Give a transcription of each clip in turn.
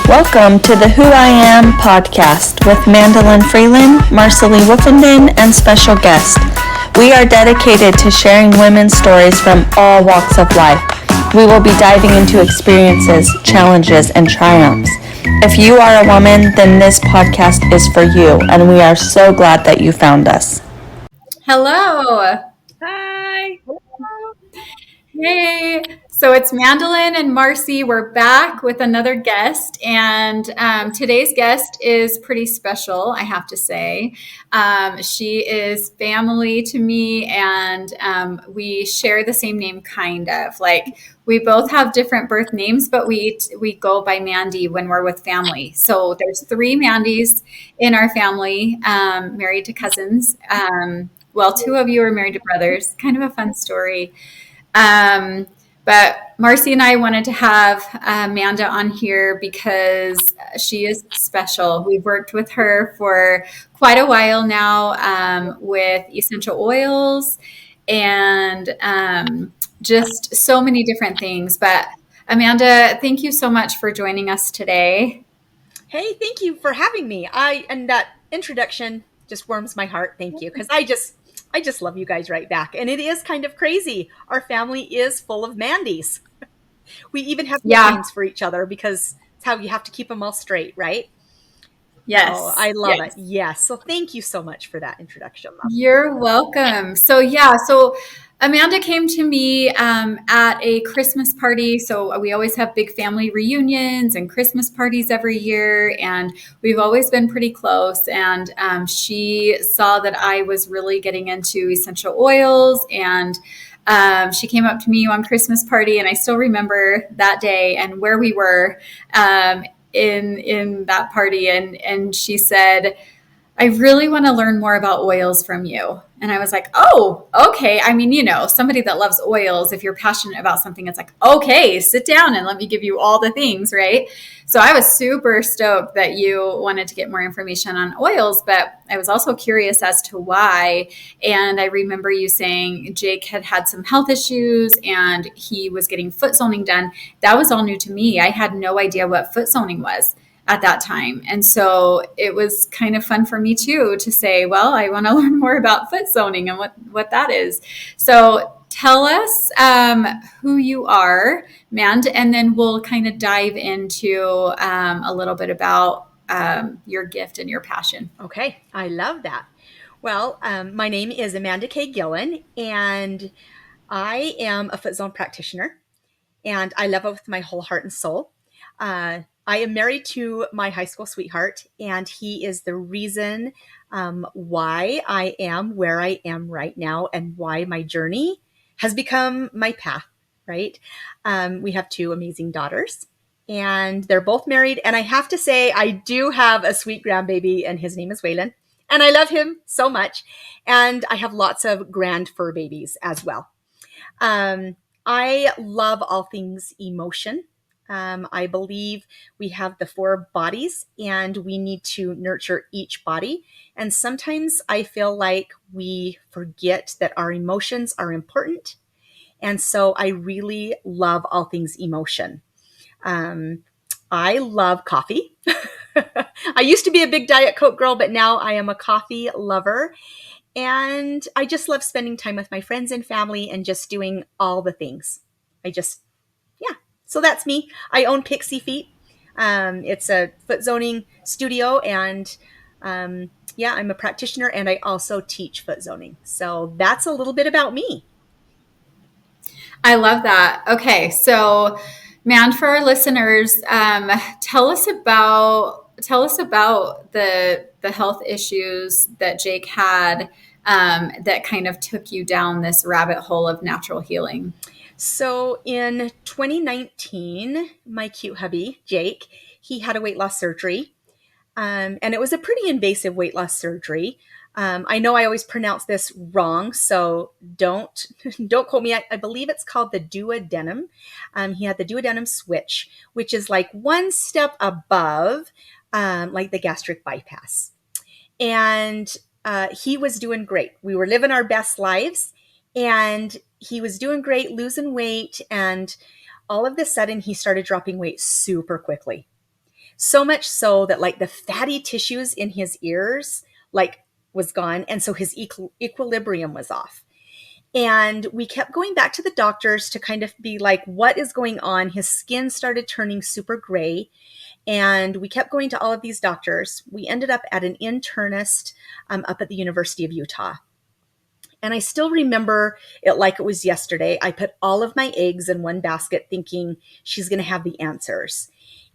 Welcome to the Who I Am podcast with Mandolyn Freeland, Marcely Woofenden, and special guest. We are dedicated to sharing women's stories from all walks of life. We will be diving into experiences, challenges, and triumphs. If you are a woman, then this podcast is for you, and we are so glad that you found us. Hello. Hi. Hey. So it's Mandolyn and Marcy. We're back with another guest, and today's guest is pretty special, I have to say. She is family to me, and we share the same name, kind of. Like, we both have different birth names, but we go by Mandy when we're with family. So there's 3 Mandys in our family, married to cousins. Well, 2 of you are married to brothers. Kind of a fun story. But Marcy and I wanted to have Amanda on here because she is special. We've worked with her for quite a while now with essential oils and just so many different things. But Amanda, thank you so much for joining us today. Hey, thank you for having me. And that introduction just warms my heart. Thank you, because I just love you guys right back. And it is kind of crazy. Our family is full of Mandys. We even have names for each other because it's how you have to keep them all straight, right? Yes. Oh, I love it. Yes. So thank you so much for that introduction. You're welcome. So Amanda came to me at a Christmas party. So we always have big family reunions and Christmas parties every year, and we've always been pretty close. And she saw that I was really getting into essential oils, and she came up to me on Christmas party, and I still remember that day and where we were in that party, and she said, I really want to learn more about oils from you. And I was like, oh, okay. I mean, somebody that loves oils, if you're passionate about something, it's like, okay, sit down and let me give you all the things, right? So I was super stoked that you wanted to get more information on oils, but I was also curious as to why. And I remember you saying Jake had some health issues and he was getting foot zoning done. That was all new to me. I had no idea what foot zoning was at that time. And so it was kind of fun for me too to say, well, I want to learn more about foot zoning and what that is. So tell us who you are, Mand, and then we'll kind of dive into a little bit about your gift and your passion. Okay. I love that. Well, my name is Amanda K. Gillen, and I am a foot zone practitioner, and I love it with my whole heart and soul. I am married to my high school sweetheart, and he is the reason why I am where I am right now and why my journey has become my path, right? We have 2 amazing daughters, and they're both married. And I have to say, I do have a sweet grandbaby, and his name is Waylon, and I love him so much. And I have lots of grand fur babies as well. I love all things emotion. I believe we have the 4 bodies and we need to nurture each body. And sometimes I feel like we forget that our emotions are important. And so I really love all things emotion. I love coffee. I used to be a big Diet Coke girl, but now I am a coffee lover. And I just love spending time with my friends and family and just doing all the things. So that's me. I own Pixie Feet. It's a foot zoning studio, and I'm a practitioner, and I also teach foot zoning. So that's a little bit about me. I love that. Okay, so Mand, for our listeners, tell us about the health issues that Jake had that kind of took you down this rabbit hole of natural healing. So in 2019, my cute hubby, Jake, he had a weight loss surgery. And it was a pretty invasive weight loss surgery. I know I always pronounce this wrong, so don't quote me. I believe it's called the duodenum. He had the duodenum switch, which is like one step above like the gastric bypass. And he was doing great. We were living our best lives, and he was doing great, losing weight. And all of a sudden, he started dropping weight super quickly. So much so that like the fatty tissues in his ears like was gone. And so his equilibrium was off. And we kept going back to the doctors to kind of be like, what is going on? His skin started turning super gray. And we kept going to all of these doctors. We ended up at an internist up at the University of Utah. And I still remember it like it was yesterday. I put all of my eggs in one basket thinking she's going to have the answers.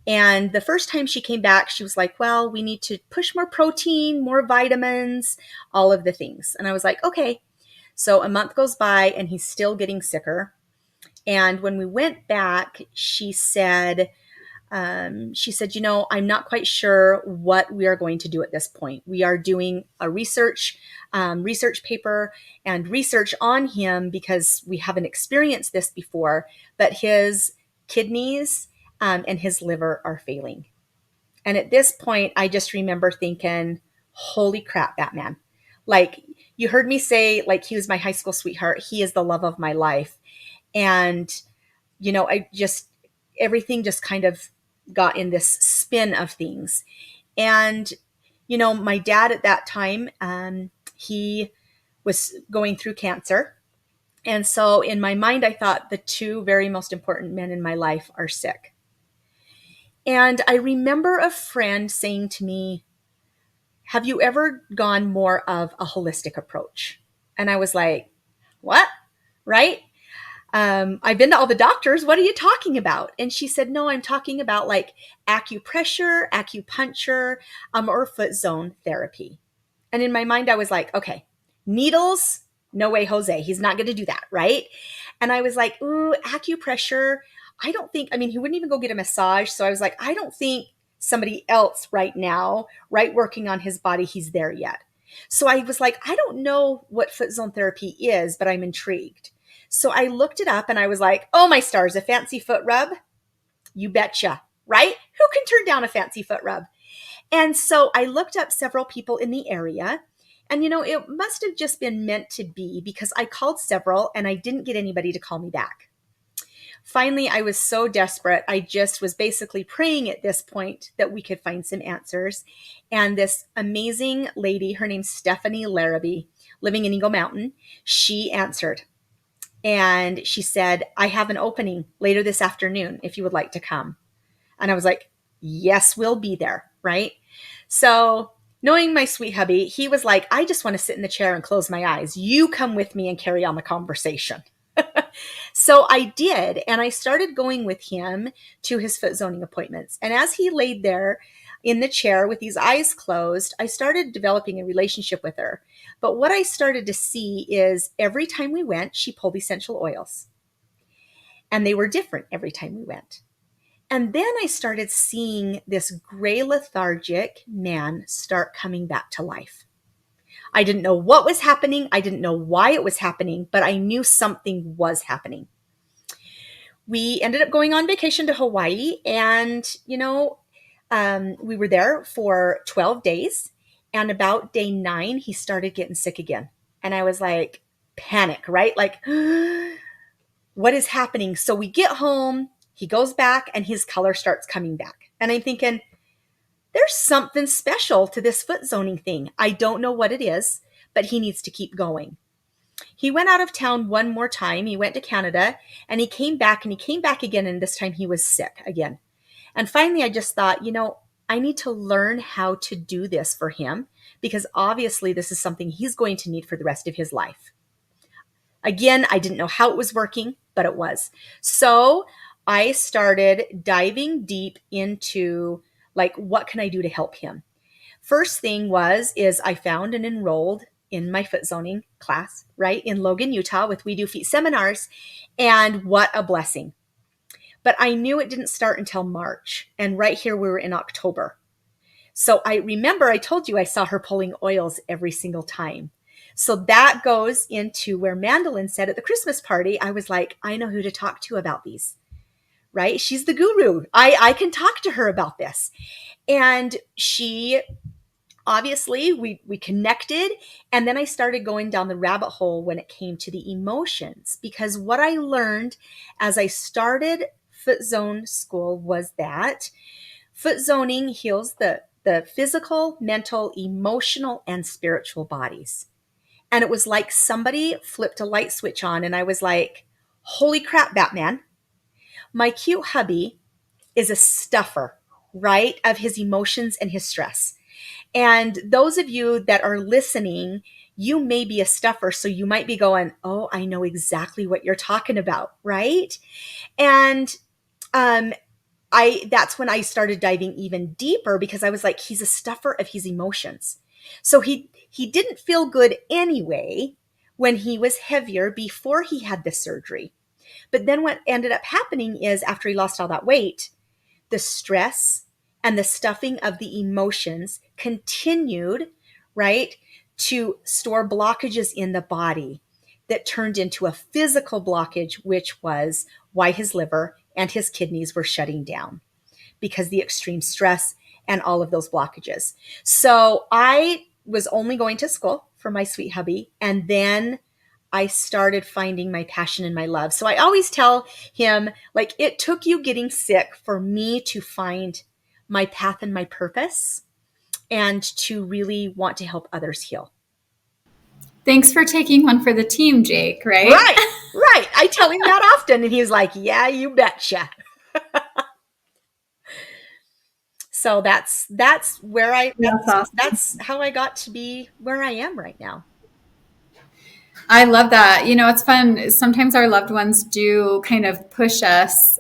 And the first time she came back, she was like, well, we need to push more protein, more vitamins, all of the things. And I was like, okay. So a month goes by and he's still getting sicker. And when we went back, she said, I'm not quite sure what we are going to do at this point. We are doing a research paper and research on him because we haven't experienced this before, but his kidneys and his liver are failing. And at this point, I just remember thinking, holy crap, Batman. Like, you heard me say, like, he was my high school sweetheart. He is the love of my life. And, everything just kind of got in this spin of things. And, my dad at that time, he was going through cancer. And so in my mind, I thought the two very most important men in my life are sick. And I remember a friend saying to me, have you ever gone more of a holistic approach? And I was like, what? Right? I've been to all the doctors. What are you talking about? And she said, no, I'm talking about like acupressure, acupuncture, or foot zone therapy. And in my mind, I was like, okay, needles, no way, Jose. He's not going to do that. Right. And I was like, ooh, acupressure. He wouldn't even go get a massage. So I was like, I don't think somebody else right now, right, working on his body, he's there yet. So I was like, I don't know what foot zone therapy is, but I'm intrigued. So I looked it up and I was like, oh my stars, a fancy foot rub? You betcha, right? Who can turn down a fancy foot rub? And so I looked up several people in the area. And, it must have just been meant to be because I called several and I didn't get anybody to call me back. Finally, I was so desperate. I just was basically praying at this point that we could find some answers. And this amazing lady, her name's Stephanie Larrabee, living in Eagle Mountain, she answered. And she said, I have an opening later this afternoon if you would like to come. And I was like, yes, we'll be there. Right. So knowing my sweet hubby, he was like, I just want to sit in the chair and close my eyes. You come with me and carry on the conversation. So I did. And I started going with him to his foot zoning appointments. And as he laid there in the chair with his eyes closed, I started developing a relationship with her. But what I started to see is every time we went, she pulled essential oils. And they were different every time we went. And then I started seeing this gray lethargic man start coming back to life. I didn't know what was happening. I didn't know why it was happening, but I knew something was happening. We ended up going on vacation to Hawaii and, we were there for 12 days. And about day 9, he started getting sick again. And I was like, panic, right? Like, what is happening? So we get home, he goes back and his color starts coming back. And I'm thinking, there's something special to this foot zoning thing. I don't know what it is, but he needs to keep going. He went out of town one more time. He went to Canada and he came back again. And this time he was sick again. And finally, I just thought, I need to learn how to do this for him because obviously this is something he's going to need for the rest of his life. Again, I didn't know how it was working, but it was. So I started diving deep into like, what can I do to help him? First thing is I found and enrolled in my foot zoning class, right, in Logan, Utah with We Do Feet seminars. And what a blessing. But I knew it didn't start until March. And right here, we were in October. So I remember I told you I saw her pulling oils every single time. So that goes into where Mandolin said at the Christmas party, I was like, I know who to talk to about these, right? She's the guru. I can talk to her about this. And she, obviously, we connected. And then I started going down the rabbit hole when it came to the emotions. Because what I learned as I started Foot Zone School was that Foot zoning heals the physical, mental, emotional, and spiritual bodies. And it was like somebody flipped a light switch on, and I was like, holy crap, Batman. My cute hubby is a stuffer, right, of his emotions and his stress. And those of you that are listening, you may be a stuffer. So you might be going, oh, I know exactly what you're talking about, right? And um, that's when I started diving even deeper, because I was like, he's a stuffer of his emotions. So he didn't feel good anyway when he was heavier before he had the surgery. But then what ended up happening is, after he lost all that weight, the stress and the stuffing of the emotions continued, right, to store blockages in the body that turned into a physical blockage, which was why his liver and his kidneys were shutting down, because the extreme stress and all of those blockages. So I was only going to school for my sweet hubby, and then I started finding my passion and my love. So I always tell him, like, it took you getting sick for me to find my path and my purpose, and to really want to help others heal. Thanks for taking one for the team, Jake, right? Right, right. I tell him that often, and he's like, yeah, you betcha. So that's where I That's awesome. that's how I got to be where I am right now. I love that. You know, it's fun. Sometimes our loved ones do kind of push us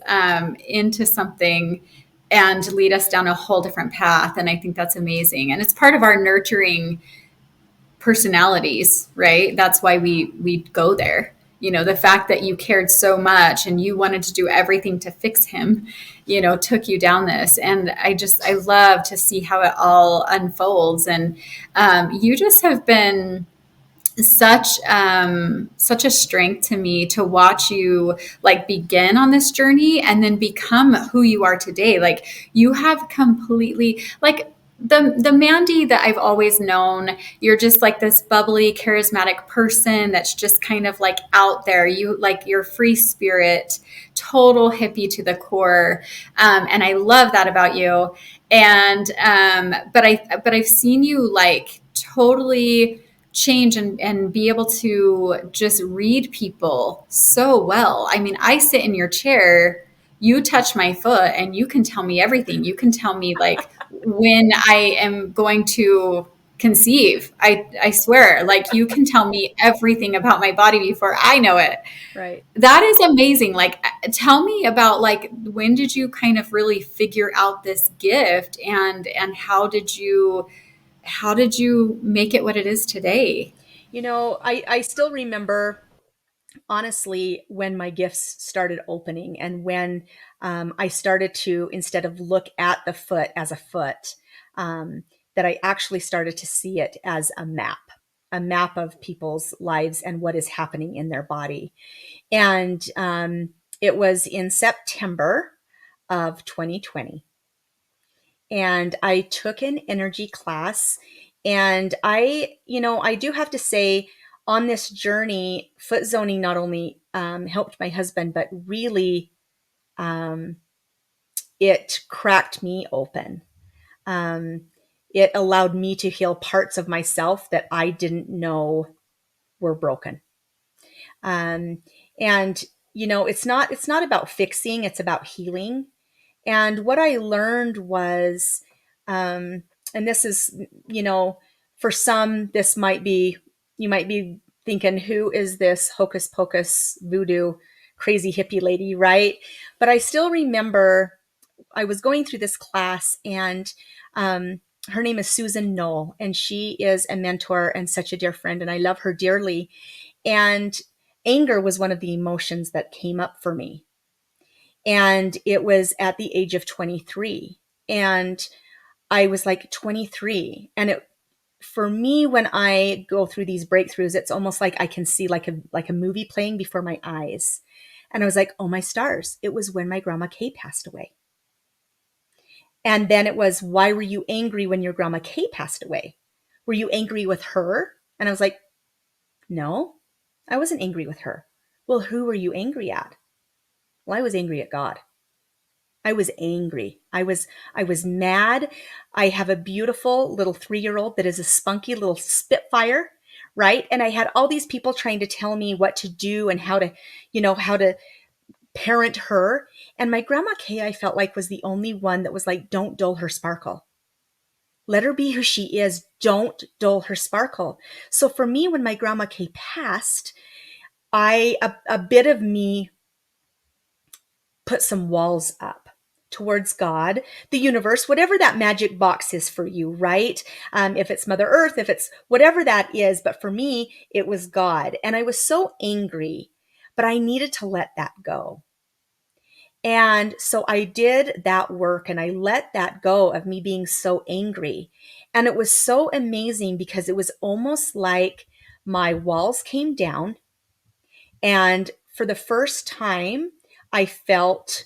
into something and lead us down a whole different path. And I think that's amazing. And it's part of our nurturing personalities, right? That's why we go there. You know, the fact that you cared so much and you wanted to do everything to fix him, you know, took you down this. And I love to see how it all unfolds. And you just have been such a strength to me to watch you like begin on this journey and then become who you are today. Like you have completely like the Mandy that I've always known. You're just like this bubbly, charismatic person that's just kind of like out there. You like your free spirit, total hippie to the core, and I love that about you. And but I've seen you like totally change and be able to just read people so well. I mean, I sit in your chair, you touch my foot, and you can tell me everything. You can tell me like when I am going to conceive. I swear, like you can tell me everything about my body before I know it. Right. That is amazing. Like tell me about like when did you kind of really figure out this gift and how did you make it what it is today? You know, I still remember, honestly, when my gifts started opening, and when I started to, instead of look at the foot as a foot, that I actually started to see it as a map of people's lives and what is happening in their body. And it was in September of 2020. And I took an energy class. And I do have to say, on this journey, foot zoning not only helped my husband, but really um, it cracked me open. Um, it allowed me to heal parts of myself that I didn't know were broken. Um, and it's not about fixing; it's about healing. And what I learned was, um, and this is, for some, this might be, you might be thinking, who is this hocus pocus voodoo crazy hippie lady, right? But I still remember I was going through this class, and her name is Susan Knoll, and she is a mentor and such a dear friend, and I love her dearly. And anger was one of the emotions that came up for me, and it was at the age of 23. And I was like 23. And for me, when I go through these breakthroughs, it's almost like I can see like a movie playing before my eyes. And I was like, oh my stars. It was when my grandma Kay passed away. And then it was, why were you angry when your grandma Kay passed away? Were you angry with her? And I was like, no, I wasn't angry with her. Well, who were you angry at? Well, I was angry at God. I was angry. I was mad. I have a beautiful little 3-year-old that is a spunky little spitfire, right? And I had all these people trying to tell me what to do and how to, how to parent her. And my grandma Kay, I felt like was the only one that was like, don't dull her sparkle. Let her be who she is. Don't dull her sparkle. So for me, when my grandma Kay passed, a bit of me put some walls up towards God, the universe, whatever that magic box is for you, right? If it's Mother Earth, if it's whatever that is. But for me, it was God. And I was so angry, but I needed to let that go. And so I did that work and I let that go of me being so angry. And it was so amazing because it was almost like my walls came down. And for the first time, I felt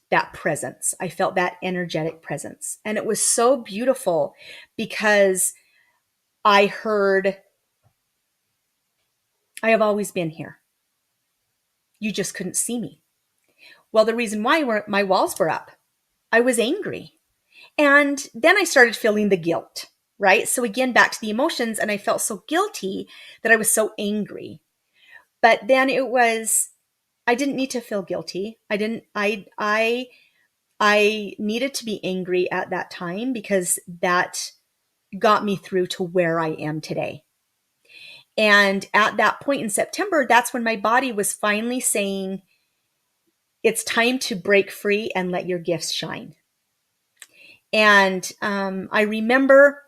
that presence. I felt that energetic presence. And it was so beautiful because I heard, I have always been here. You just couldn't see me. Well, the reason why my walls were up, I was angry. And then I started feeling the guilt, right? So again, back to the emotions. And I felt so guilty that I was so angry. But then I didn't need to feel guilty. I needed to be angry at that time because that got me through to where I am today. And at that point in September, that's when my body was finally saying, it's time to break free and let your gifts shine. And I remember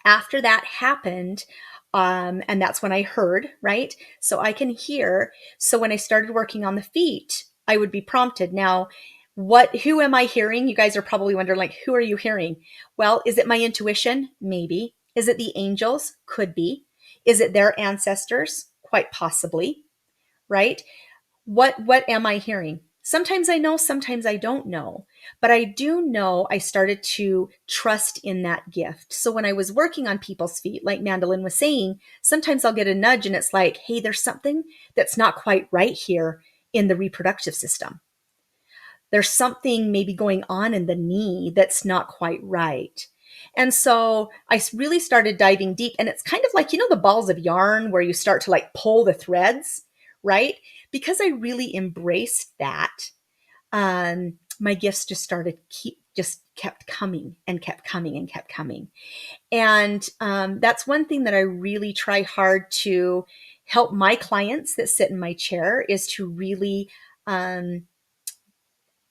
after that happened, and that's when I heard, right? So I can hear. So when I started working on the feet, I would be prompted. Now, who am I hearing? You guys are probably wondering, like, who are you hearing? Well, is it my intuition? Maybe. Is it the angels? Could be. Is it their ancestors? Quite possibly, right? What am I hearing? Sometimes I know, sometimes I don't know. But I do know I started to trust in that gift. So when I was working on people's feet, like Mandolin was saying, sometimes I'll get a nudge and it's like, hey, there's something that's not quite right here in the reproductive system. There's something maybe going on in the knee that's not quite right. And so I really started diving deep. And it's kind of like, the balls of yarn where you start to like pull the threads, right? Because I really embraced that, my gifts just kept coming and kept coming and kept coming. And that's one thing that I really try hard to help my clients that sit in my chair is to really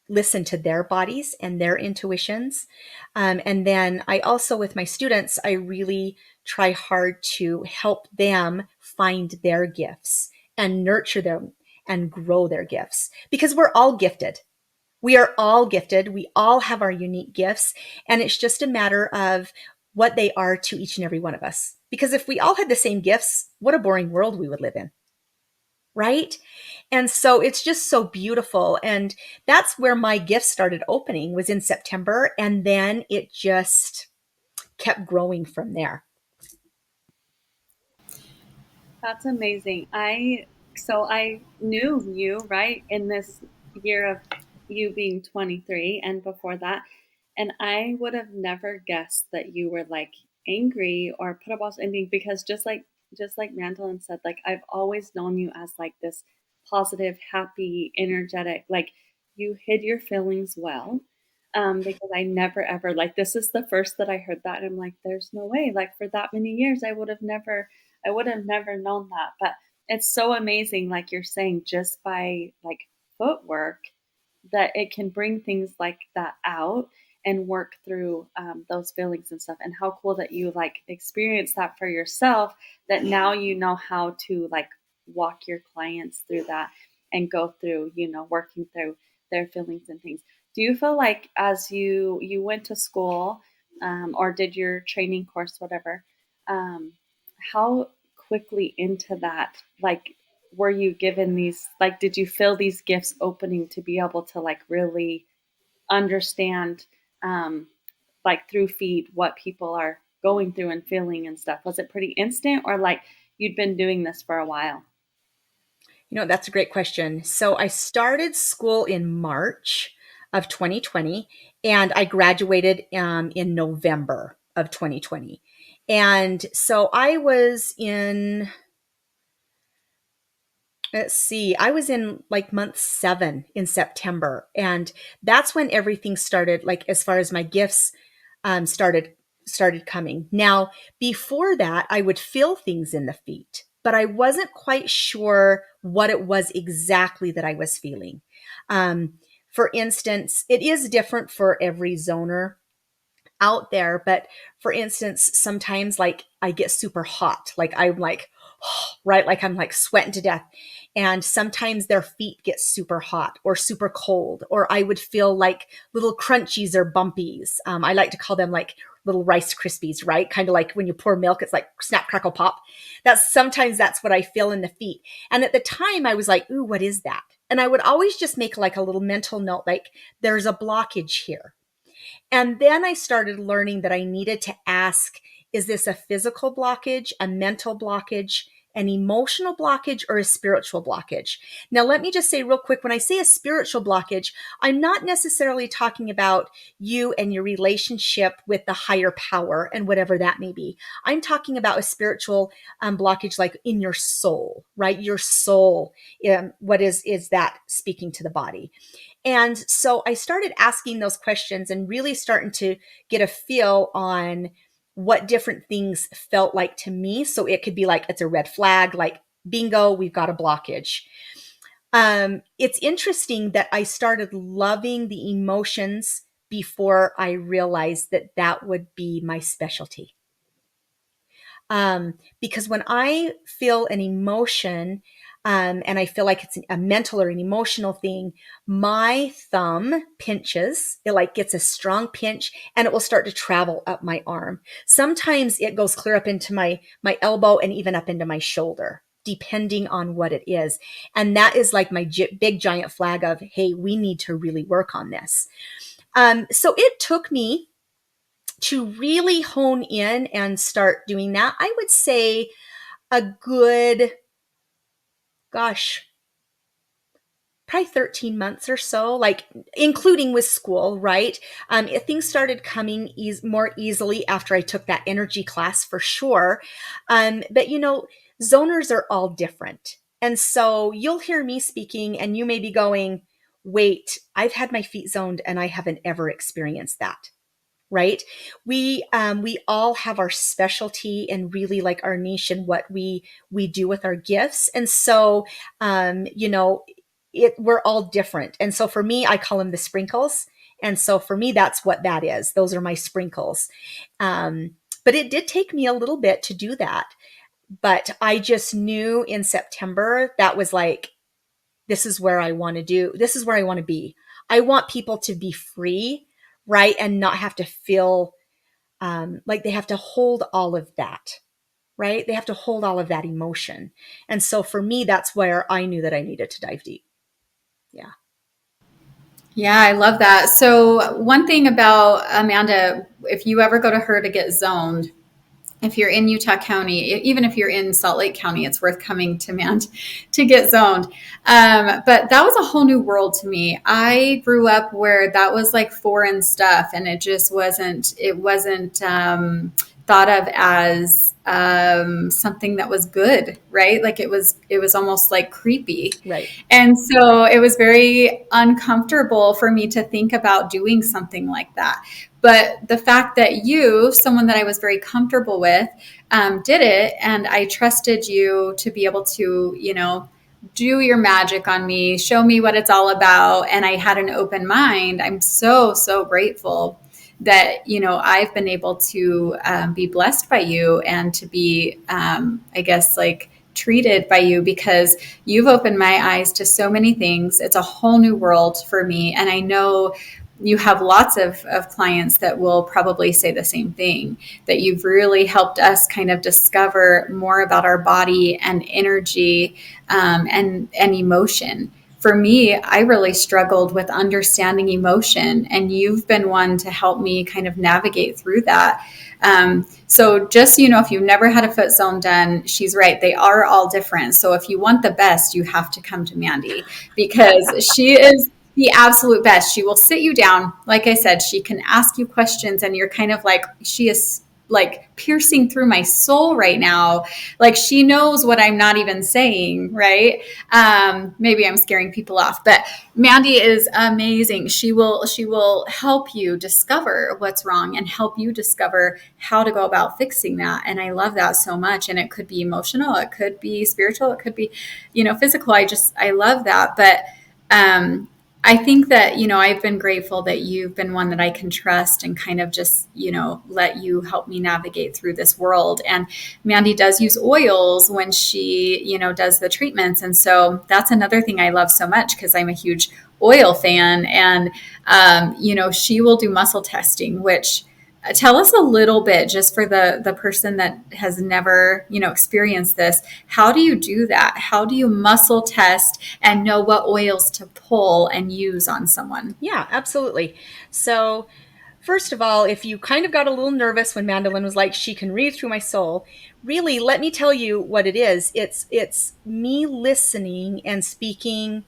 listen to their bodies and their intuitions. And then I also, with my students, I really try hard to help them find their gifts and nurture them and grow their gifts because we're all gifted. We are all gifted. We all have our unique gifts. And it's just a matter of what they are to each and every one of us. Because if we all had the same gifts, what a boring world we would live in. Right? And so it's just so beautiful. And that's where my gift started opening was in September. And then it just kept growing from there. That's amazing. I knew you, right, in this year of you being 23 and before that, and I would have never guessed that you were like angry or put up off anything because just like Mandolin said, like I've always known you as like this positive, happy, energetic, like you hid your feelings well. Because I never ever like this is the first that I heard that and I'm like, there's no way. Like for that many years I would have never known that. But it's so amazing, like you're saying, just by like footwork, that it can bring things like that out and work through those feelings and stuff. And how cool that you like experience that for yourself, that now you know how to like walk your clients through that and go through, working through their feelings and things. Do you feel like as you went to school or did your training course, whatever, um, how quickly into that, like, were you given these, like, did you feel these gifts opening to be able to, like, really understand, um, like, through feed what people are going through and feeling and stuff? Was it pretty instant or, like, you'd been doing this for a while? That's a great question. So I started school in March of 2020, and I graduated in November of 2020. And so I was in, let's see, I was in like month 7 in September. And that's when everything started, like as far as my gifts started coming. Now, before that, I would feel things in the feet, but I wasn't quite sure what it was exactly that I was feeling. For instance, it is different for every zoner out there. But for instance, sometimes like I get super hot, like I'm like, right, like I'm like sweating to death. And sometimes their feet get super hot or super cold, or I would feel like little crunchies or bumpies. I like to call them like little Rice Krispies, right? Kind of like when you pour milk, it's like snap, crackle, pop. That's what I feel in the feet. And at the time I was like, ooh, what is that? And I would always just make like a little mental note, like there's a blockage here. And then I started learning that I needed to ask, is this a physical blockage, a mental blockage, an emotional blockage, or a spiritual blockage? Now, let me just say real quick, when I say a spiritual blockage, I'm not necessarily talking about you and your relationship with the higher power and whatever that may be. I'm talking about a spiritual blockage like in your soul, right? Your soul, what is that speaking to the body? And so I started asking those questions and really starting to get a feel on what different things felt like to me. So it could be like, it's a red flag, like bingo, we've got a blockage. It's interesting that I started loving the emotions before I realized that that would be my specialty. Because when I feel an emotion, and I feel like it's a mental or an emotional thing, my thumb pinches. It like gets a strong pinch, and it will start to travel up my arm. Sometimes it goes clear up into my elbow and even up into my shoulder, depending on what it is. And that is like my big giant flag of, hey, we need to really work on this. So it took me to really hone in and start doing that, I would say a good, gosh, probably 13 months or so, like including with school, right? Things started coming more easily after I took that energy class for sure. But zoners are all different. And so you'll hear me speaking and you may be going, wait, I've had my feet zoned and I haven't ever experienced that. Right? We all have our specialty and really like our niche and what we do with our gifts. And so, we're all different. And so for me, I call them the sprinkles. And so for me, that's what that is. Those are my sprinkles. But it did take me a little bit to do that. But I just knew in September that was like, this is where I want to do. This is where I want to be. I want people to be free, right? And not have to feel like they have to hold all of that, right? They have to hold all of that emotion. And so for me, that's where I knew that I needed to dive deep. Yeah. Yeah, I love that. So one thing about Amanda, if you ever go to her to get zoned, if you're in Utah County, even if you're in Salt Lake County, it's worth coming to Mand to get zoned. But that was a whole new world to me. I grew up where that was like foreign stuff, and it just wasn't. It wasn't thought of as something that was good, right? Like it was almost like creepy. Right. And so it was very uncomfortable for me to think about doing something like that. But the fact that you, someone that I was very comfortable with, did it, and I trusted you to be able to, do your magic on me, show me what it's all about, and I had an open mind. I'm so, so grateful that, I've been able to be blessed by you and to be, I guess, like treated by you, because you've opened my eyes to so many things. It's a whole new world for me. And I know you have lots of clients that will probably say the same thing, that you've really helped us kind of discover more about our body and energy and emotion. For me, I really struggled with understanding emotion, and you've been one to help me kind of navigate through that. So just, if you've never had a foot zone done, she's right. They are all different. So if you want the best, you have to come to Mandy, because she is the absolute best. She will sit you down. Like I said, she can ask you questions, and you're kind of like, she is like piercing through my soul right now. Like she knows what I'm not even saying, right? Maybe I'm scaring people off, but Mandy is amazing. She will help you discover what's wrong and help you discover how to go about fixing that. And I love that so much. And it could be emotional, it could be spiritual, it could be, physical. I love that. But um, I think that, I've been grateful that you've been one that I can trust and kind of just, let you help me navigate through this world. And Mandy does use oils when she, does the treatments. And so that's another thing I love so much because I'm a huge oil fan. And, she will do muscle testing, which tell us a little bit just for the person that has never experienced this. How do you do that? How do you muscle test and know what oils to pull and use on someone? Yeah, absolutely. So first of all, if you kind of got a little nervous when Mandolin was like, she can read through my soul, really, let me tell you what it is. It's me listening and speaking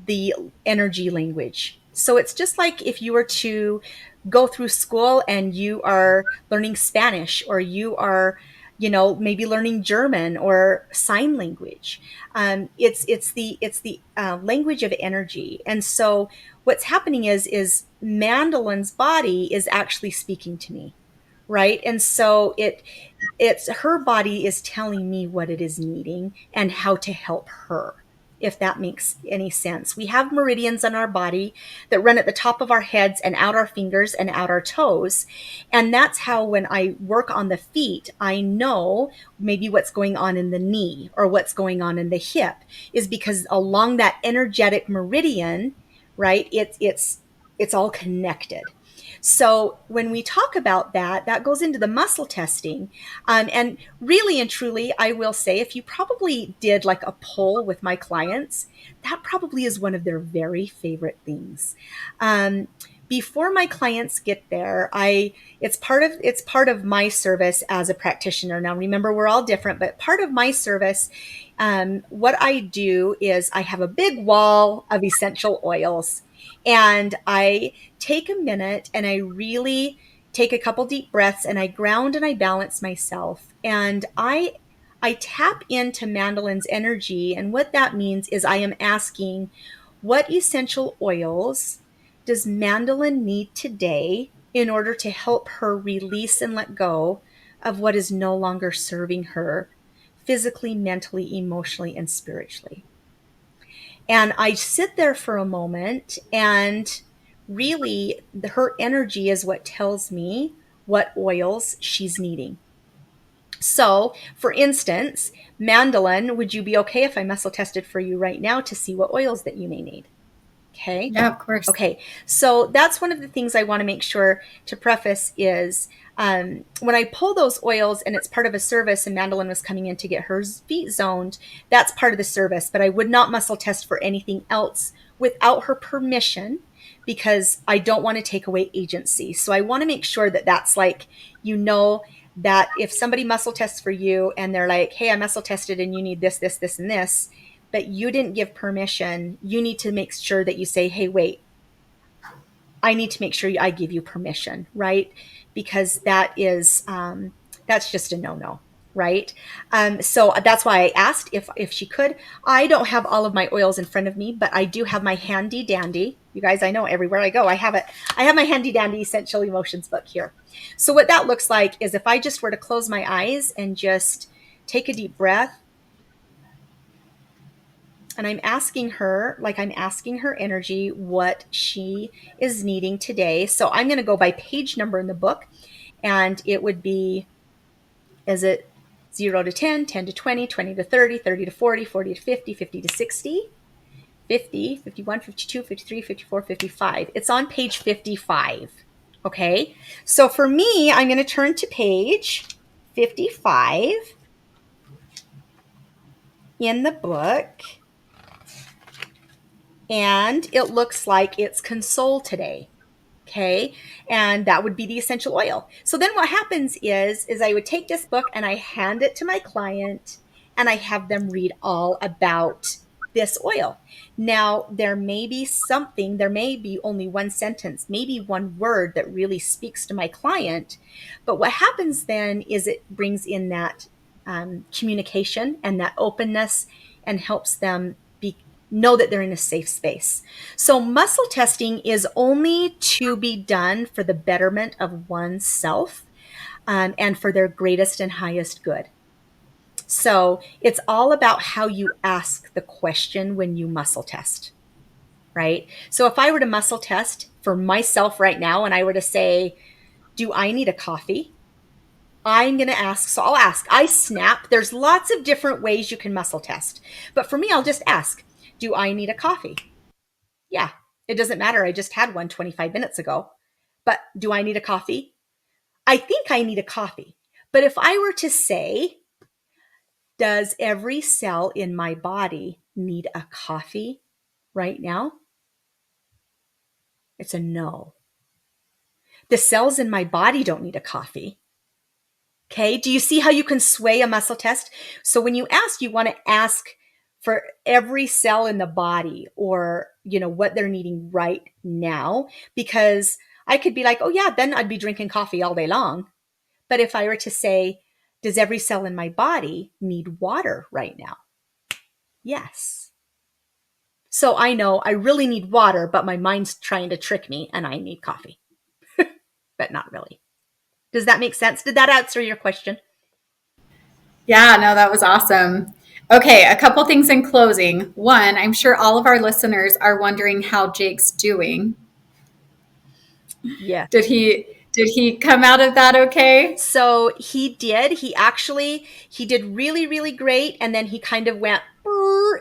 the energy language. So it's just like if you were to go through school and you are learning Spanish, or you are, maybe learning German or sign language. It's the language of energy. And so what's happening is Mandolin's body is actually speaking to me, right? And so it's her body is telling me what it is needing and how to help her, if that makes any sense. We have meridians on our body that run at the top of our heads and out our fingers and out our toes. And that's how, when I work on the feet, I know maybe what's going on in the knee or what's going on in the hip, is because along that energetic meridian, right, it's all connected. So when we talk about that, that goes into the muscle testing. And really and truly, I will say, if you probably did like a poll with my clients, that probably is one of their very favorite things. Before my clients get there, it's part of my service as a practitioner. Now, remember, we're all different, but part of my service, what I do is I have a big wall of essential oils, and I take a minute and I really take a couple deep breaths, and I ground and I balance myself, and I tap into Mandolin's energy. And what that means is I am asking, what essential oils does Mandolin need today in order to help her release and let go of what is no longer serving her physically, mentally, emotionally, and spiritually? And I sit there for a moment, and really her energy is what tells me what oils she's needing. So, for instance, Mandolin, would you be okay if I muscle tested for you right now to see what oils that you may need? Okay. Yeah, of course. Okay, so that's one of the things I want to make sure to preface is, when I pull those oils and it's part of a service, and Mandolin was coming in to get her feet zoned, that's part of the service, but I would not muscle test for anything else without her permission, because I don't want to take away agency. So I want to make sure that that's like, that if somebody muscle tests for you and they're like, hey, I muscle tested and you need this, this, this, and this, but you didn't give permission, you need to make sure that you say, hey, wait, I need to make sure I give you permission, right? Because that's just a no-no, right? So that's why I asked if she could. I don't have all of my oils in front of me, but I do have my handy dandy. You guys, I know everywhere I go, I have it. I have my handy dandy Essential Emotions book here. So what that looks like is, if I just were to close my eyes and just take a deep breath, and I'm asking her energy, what she is needing today. So I'm going to go by page number in the book, and it would be, is it 0 to 10, 10 to 20, 20 to 30, 30 to 40, 40 to 50, 50 to 60, 50, 51, 52, 53, 54, 55. It's on page 55. Okay. So for me, I'm going to turn to page 55 in the book. And it looks like it's console today. Okay. And that would be the essential oil. So then what happens is I would take this book and I hand it to my client, and I have them read all about this oil. Now, there may be something, there may be only one sentence, maybe one word that really speaks to my client. But what happens then is it brings in that communication and that openness and helps them know that they're in a safe space. So muscle testing is only to be done for the betterment of oneself and for their greatest and highest good. So it's all about how you ask the question when you muscle test, right? So if I were to muscle test for myself right now and I were to say, do I need a coffee? I'm going to ask. So I'll ask. I snap. There's lots of different ways you can muscle test. But for me, I'll just ask, do I need a coffee? Yeah, it doesn't matter. I just had one 25 minutes ago. But do I need a coffee? I think I need a coffee. But if I were to say, does every cell in my body need a coffee right now? It's a no. The cells in my body don't need a coffee. Okay. Do you see how you can sway a muscle test? So when you ask, you want to ask for every cell in the body or, what they're needing right now, because I could be like, oh yeah, then I'd be drinking coffee all day long. But if I were to say, does every cell in my body need water right now? Yes. So I know I really need water, but my mind's trying to trick me and I need coffee, but not really. Does that make sense? Did that answer your question? Yeah, no, that was awesome. Okay, a couple things in closing. One, I'm sure all of our listeners are wondering how Jake's doing. Yeah. Did he come out of that okay? So he did. He did really, really great. And then he kind of went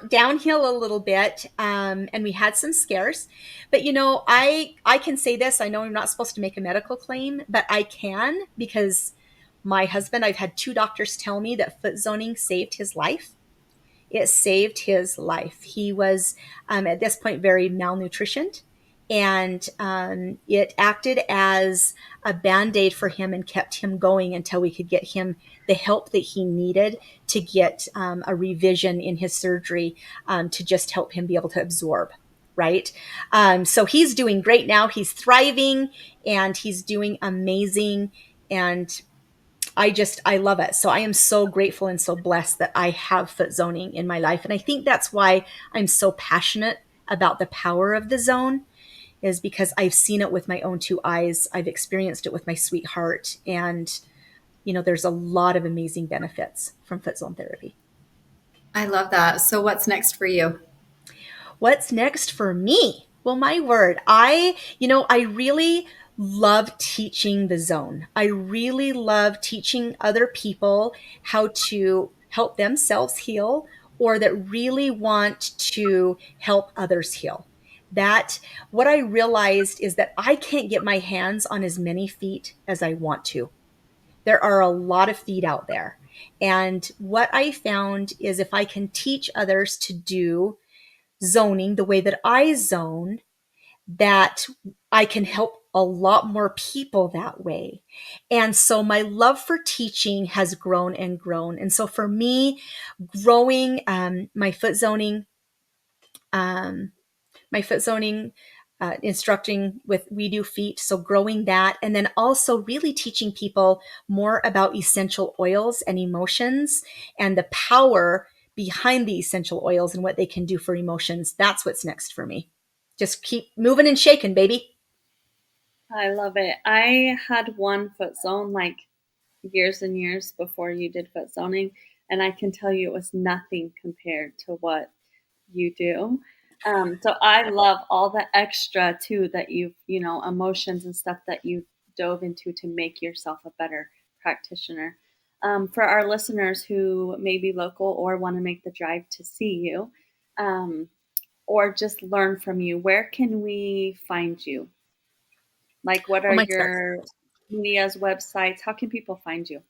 downhill a little bit. And we had some scares. But, I can say this. I know I'm not supposed to make a medical claim, but I can because my husband, I've had 2 doctors tell me that foot zoning saved his life. It saved his life. He was, at this point, very malnutritioned. And it acted as a Band-Aid for him and kept him going until we could get him the help that he needed to get a revision in his surgery to just help him be able to absorb. Right. So he's doing great now. He's thriving and he's doing amazing. And I love it. So I am so grateful and so blessed that I have foot zoning in my life. And I think that's why I'm so passionate about the power of the zone, is because I've seen it with my own 2 eyes. I've experienced it with my sweetheart. And, there's a lot of amazing benefits from foot zone therapy. I love that. So what's next for you? What's next for me? Well, my word, I really love teaching the zone. I really love teaching other people how to help themselves heal or that really want to help others heal. That what I realized is that I can't get my hands on as many feet as I want to. There are a lot of feet out there. And what I found is if I can teach others to do zoning the way that I zone, that I can help a lot more people that way. And so my love for teaching has grown and grown. And so for me, growing my foot zoning, instructing with We Do Feet. So growing that, and then also really teaching people more about essential oils and emotions and the power behind the essential oils and what they can do for emotions. That's what's next for me. Just keep moving and shaking, baby. I love it. I had one foot zone like years and years before you did foot zoning, and I can tell you it was nothing compared to what you do. So I love all the extra too that emotions and stuff that you dove into to make yourself a better practitioner. For our listeners who may be local or want to make the drive to see you, or just learn from you, where can we find you? Like, what Oh are my stars. your media's websites? How can people find you?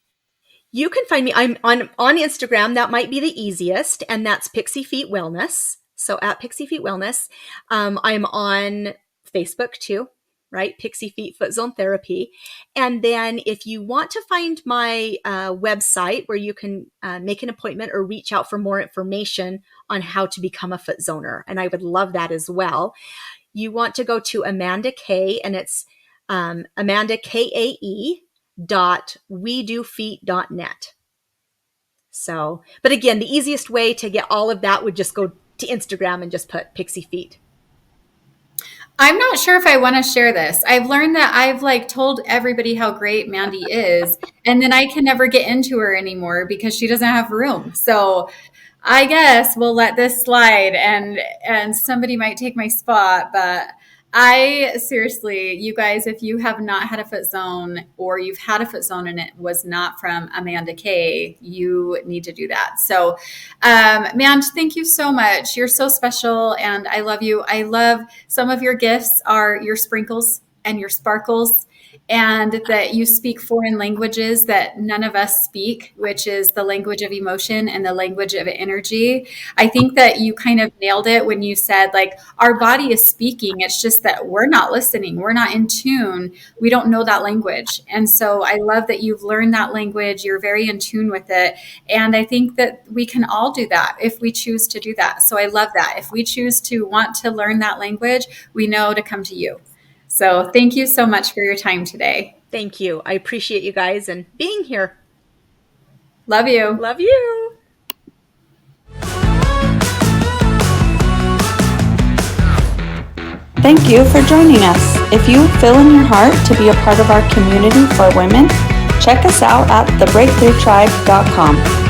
You can find me. I'm on Instagram. That might be the easiest, and that's Pixie Feet Wellness. So at Pixie Feet Wellness. I'm on Facebook too. right? Pixie Feet Foot Zone Therapy. And then if you want to find my website where you can make an appointment or reach out for more information on how to become a foot zoner, and I would love that as well, you want to go to Amanda Kaye, and it's amandakaye.wedofeet.net. So, but again, the easiest way to get all of that would just go to Instagram and just put Pixie Feet. I'm not sure if I want to share this. I've learned that I've told everybody how great Mandy is, and then I can never get into her anymore because she doesn't have room. So I guess we'll let this slide, and somebody might take my spot, but I seriously, you guys, if you have not had a foot zone, or you've had a foot zone and it was not from Amanda Kaye, you need to do that. So, Mand, thank you so much. You're so special, and I love you. I love some of your gifts are your sprinkles and your sparkles, and that you speak foreign languages that none of us speak, which is the language of emotion and the language of energy. I think that you kind of nailed it when you said, our body is speaking. It's just that we're not listening. We're not in tune. We don't know that language. And so I love that you've learned that language. You're very in tune with it. And I think that we can all do that if we choose to do that. So I love that. If we choose to want to learn that language, we know to come to you. So thank you so much for your time today. Thank you. I appreciate you guys and being here. Love you. Love you. Thank you for joining us. If you feel in your heart to be a part of our community for women, check us out at thebreakthroughtribe.com.